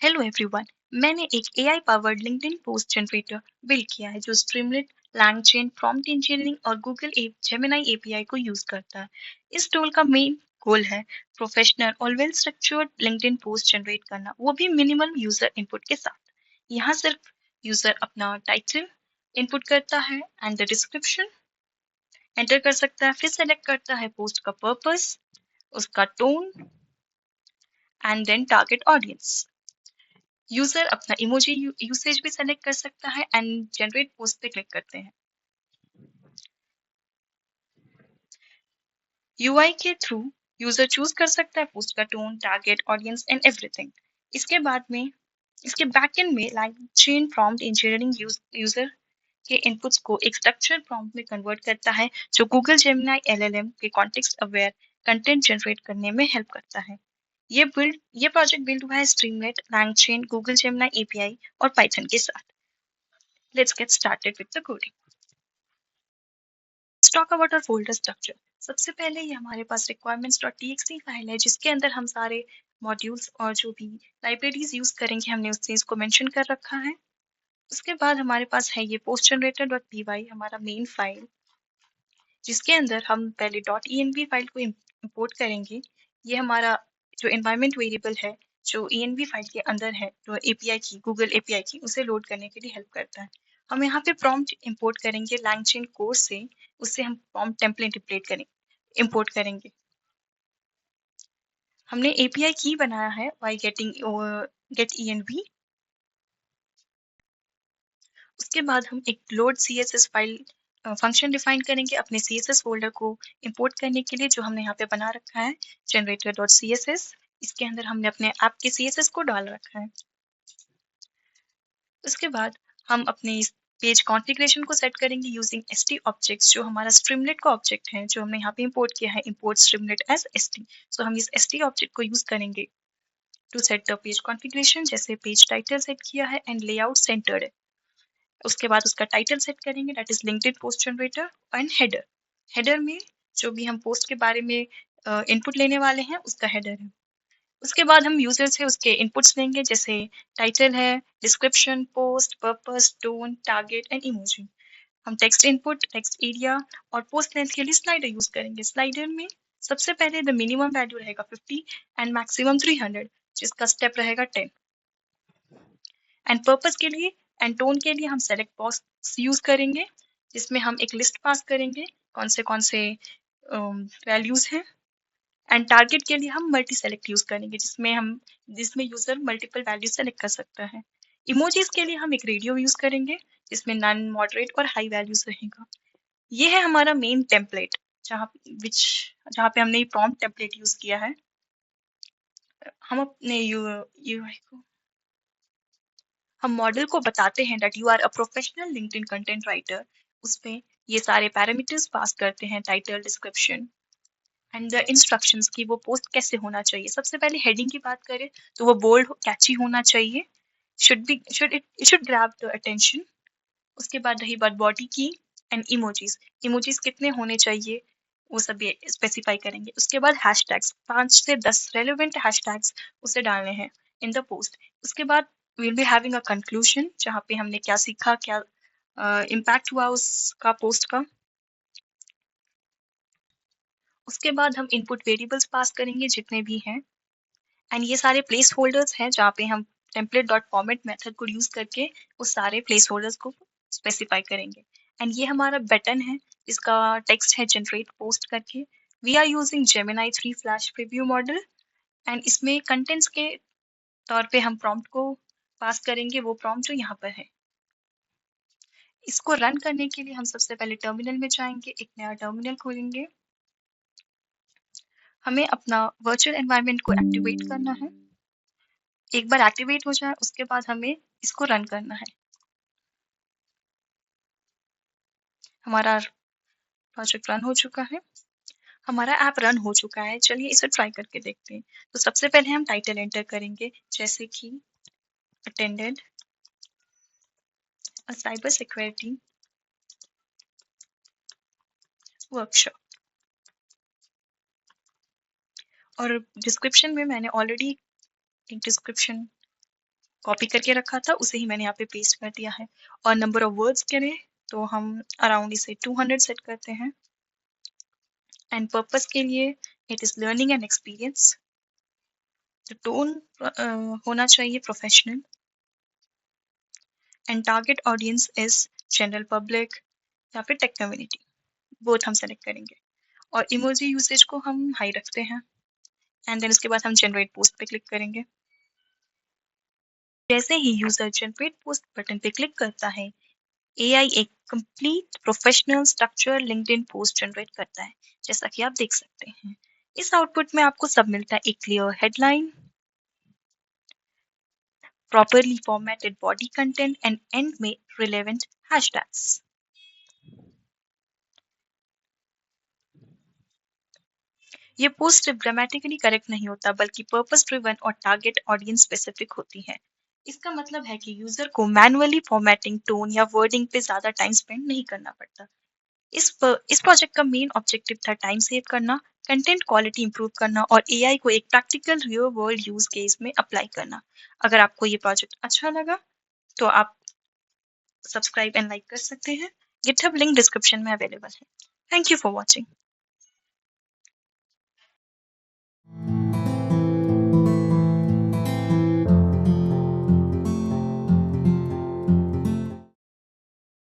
Hello everyone. मैंने एक AI powered LinkedIn post generator build किया है जो स्ट्रीमलेट, लैंगचेन, प्रॉम्प्ट इंजीनियरिंग और गूगल जेमिनाई एपीआई को यूज करता है। इस टूल का मेन गोल है प्रोफेशनल और well structured LinkedIn post generate करना, वो भी मिनिमल यूजर इनपुट के साथ। यहाँ सिर्फ यूजर अपना टाइटल इनपुट करता है एंड द डिस्क्रिप्शन एंटर कर सकता है, फिर सेलेक्ट करता है पोस्ट का पर्पस, उसका tone and then target audience. User अपना इमोजी यूसेज भी सेलेक्ट कर सकता है एंड जनरेट पोस्ट पे क्लिक करते हैं। यूआई के थ्रू यूजर चूज कर सकता है पोस्ट का tone, target audience and everything. इसके बाद में इसके बैकएंड में line chain prompt engineering user के इनपुट्स को एक स्ट्रक्चर प्रॉम्प्ट में कन्वर्ट करता है जो गूगल जेमिनी एलएलएम के कॉन्टेक्स्ट अवेयर कंटेंट जनरेट करने में हेल्प करता है। ये प्रोजेक्ट बिल्ड हुआ है Streamlit, LangChain, Google Gemini API और पाइथन के साथ। Let's get started with the coding. Talk about our folder structure. सबसे पहले ये हमारे पास requirements.txt फाइल है जिसके अंदर हम सारे मॉड्यूल्स और जो भी लाइब्रेरीज यूज करेंगे हमने उस चीज को मेंशन कर रखा है। उसके बाद हमारे पास है ये पोस्ट जनरेटर डॉट पी हमारा मेन फाइल, जिसके अंदर हम पहले डॉट env फाइल को इंपोर्ट करेंगे। ये हमारा जो एनवायरमेंट वेरिएबल है जो env फाइल के अंदर है, जो एपीआई की गूगल एपीआई की उसे लोड करने के लिए हेल्प करता है। हम यहाँ पे प्रॉम्प्ट इंपोर्ट करेंगे लैंगचेन कोर्स से, उससे हम प्रॉम्प्ट टेम्पलेट इंपोर्ट करेंगे। हमने एपीआई की बनाया है बाय गेटिंग गेट env। उसके बाद हम एक load css file function define करेंगे अपने css फोल्डर को इंपोर्ट करने के लिए, जो हमने यहाँ पे बना रखा है generator.css। इसके अंदर हमने अपने ऐप के css को डाल रखा है। उसके बाद हम अपने इस पेज कॉन्फ़िगरेशन को सेट करेंगे यूजिंग st ऑब्जेक्ट्स, जो हमारा स्ट्रीमलेट का ऑब्जेक्ट है जो हमने यहाँ पे इंपोर्ट किया है, import Streamlit as st। So हम इस st ऑब्जेक्ट को यूज करेंगे to set the page configuration, जैसे पेज टाइटल सेट किया है एंड लेआउट सेंटर्ड है। उसके बाद उसका टाइटल सेट करेंगे that is LinkedIn post generator and header. Header में जो भी हम पोस्ट के बारे में इनपुट लेने वाले हैं उसका हेडर है। उसके बाद हम यूजर से उसके इनपुट्स लेंगे, जैसे टाइटल है, description, post, purpose, tone, target and emoji. हम टेक्स्ट इनपुट, टेक्स्ट एरिया और पोस्ट लेंथ के लिए स्लाइडर यूज करेंगे। स्लाइडर में सबसे पहले द मिनिमम वैल्यू रहेगा 50 एंड मैक्सिमम 300, जिसका स्टेप रहेगा 10। एंड पर्पस के लिए एंड टोन के लिए हम सेलेक्ट बॉक्स यूज करेंगे, जिसमें हम एक लिस्ट पास करेंगे कौन से वैल्यूज हैं। एंड टारगेट के लिए हम मल्टी सेलेक्ट यूज करेंगे, जिसमें यूजर मल्टीपल वैल्यू सेलेक्ट कर सकता है। इमोजीज के लिए हम एक रेडियो यूज करेंगे जिसमें नन, मॉडरेट और हाई वैल्यूज रहेगा। ये है हमारा मेन टेम्पलेट, जहाँ विच जहाँ पे हमने प्रॉम्प्ट टेम्पलेट यूज किया है। हम अपने यूआई को हम मॉडल को बताते हैं that you are a professional LinkedIn content writer. उसमें ये सारे पैरामीटर्स पास करते हैं, title, description and the instructions की वो पोस्ट कैसे होना चाहिए। सबसे पहले हेडिंग की बात करें तो वो बोल्ड, कैची होना चाहिए, शुड ग्रैब द अटेंशन। उसके बाद रही बात बॉडी की एंड इमोजीज। इमोजीज कितने होने चाहिए वो सब ये स्पेसिफाई करेंगे। उसके बाद हैशटैग्स, 5 से 10 रेलेवेंट हैशटैग्स उसे डालने हैं इन द पोस्ट। उसके बाद will be having a conclusion, जहाँ पे हमने क्या सीखा, क्या इम्पैक्ट हुआ उसका पोस्ट का। उसके बाद हम इनपुट वेरिएबल्स पास करेंगे जितने भी हैं, एंड ये सारे प्लेस होल्डर्स हैं जहाँ पे हम टेम्पलेट डॉट फॉर्मेट मेथड को यूज करके उस सारे प्लेस होल्डर्स को स्पेसिफाई करेंगे। एंड ये हमारा बटन है जिसका टेक्स्ट है जनरेट पोस्ट करके। We are using Gemini 3 flash preview model, and इसमें कंटेंट्स के तौर पे हम प्रॉम्प्ट को पास करेंगे, वो प्रॉम्प्ट जो यहाँ पर है। इसको रन करने के लिए हम सबसे पहले टर्मिनल में जाएंगे, एक नया टर्मिनल खोलेंगे। हमें अपना वर्चुअल एनवायरनमेंट को एक्टिवेट करना है। एक बार एक्टिवेट हो जाए उसके बाद हमें इसको रन करना है। हमारा प्रोजेक्ट रन हो चुका है, हमारा ऐप रन हो चुका है। चलिए इसे ट्राई करके देखते हैं। तो सबसे पहले हम टाइटल एंटर करेंगे, जैसे कि attended a cyber security workshop. और डिस्क्रिप्शन में मैंने ऑलरेडी एक डिस्क्रिप्शन कॉपी करके रखा था उसे ही मैंने यहाँ पे पेस्ट कर दिया है। और नंबर ऑफ वर्ड्स करें तो हम अराउंड इसे 200 सेट करते हैं। एंड पर्पस के लिए it is learning and experience. तो टोन होना चाहिए professional. And target audience is general public या फिर टेक कम्युनिटी, बोथ हम सेलेक्ट करेंगे। और इमोजी यूसेज को हम हाई रखते हैं। एंड देन उसके बाद हम जनरेट पोस्ट पे क्लिक करेंगे। जैसे ही यूजर जनरेट पोस्ट बटन पे क्लिक करता है, एआई एक complete professional structure LinkedIn post generate करता है, जैसा कि आप देख सकते हैं। इस आउटपुट में आपको सब मिलता है, एक clear headline, properly formatted body content and and में रिलेवेंट हैशटैग्स। ये पोस्ट सिर्फ ग्रामेटिकली करेक्ट नहीं होता बल्कि पर्पस ड्रिवन और टारगेट ऑडियंस स्पेसिफिक होती है। इसका मतलब है कि यूजर को मैनुअली फॉर्मेटिंग, टोन या वर्डिंग पे ज्यादा टाइम स्पेंड नहीं करना पड़ता। इस प्रोजेक्ट का मेन ऑब्जेक्टिव था टाइम सेव करना, कंटेंट क्वालिटी इंप्रूव करना और एआई को एक practical real world use case में अप्लाई करना। अगर आपको ये प्रोजेक्ट अच्छा लगा तो आप सब्सक्राइब एंड लाइक कर सकते हैं। गिटहब लिंक डिस्क्रिप्शन में अवेलेबल है। Thank you for watching.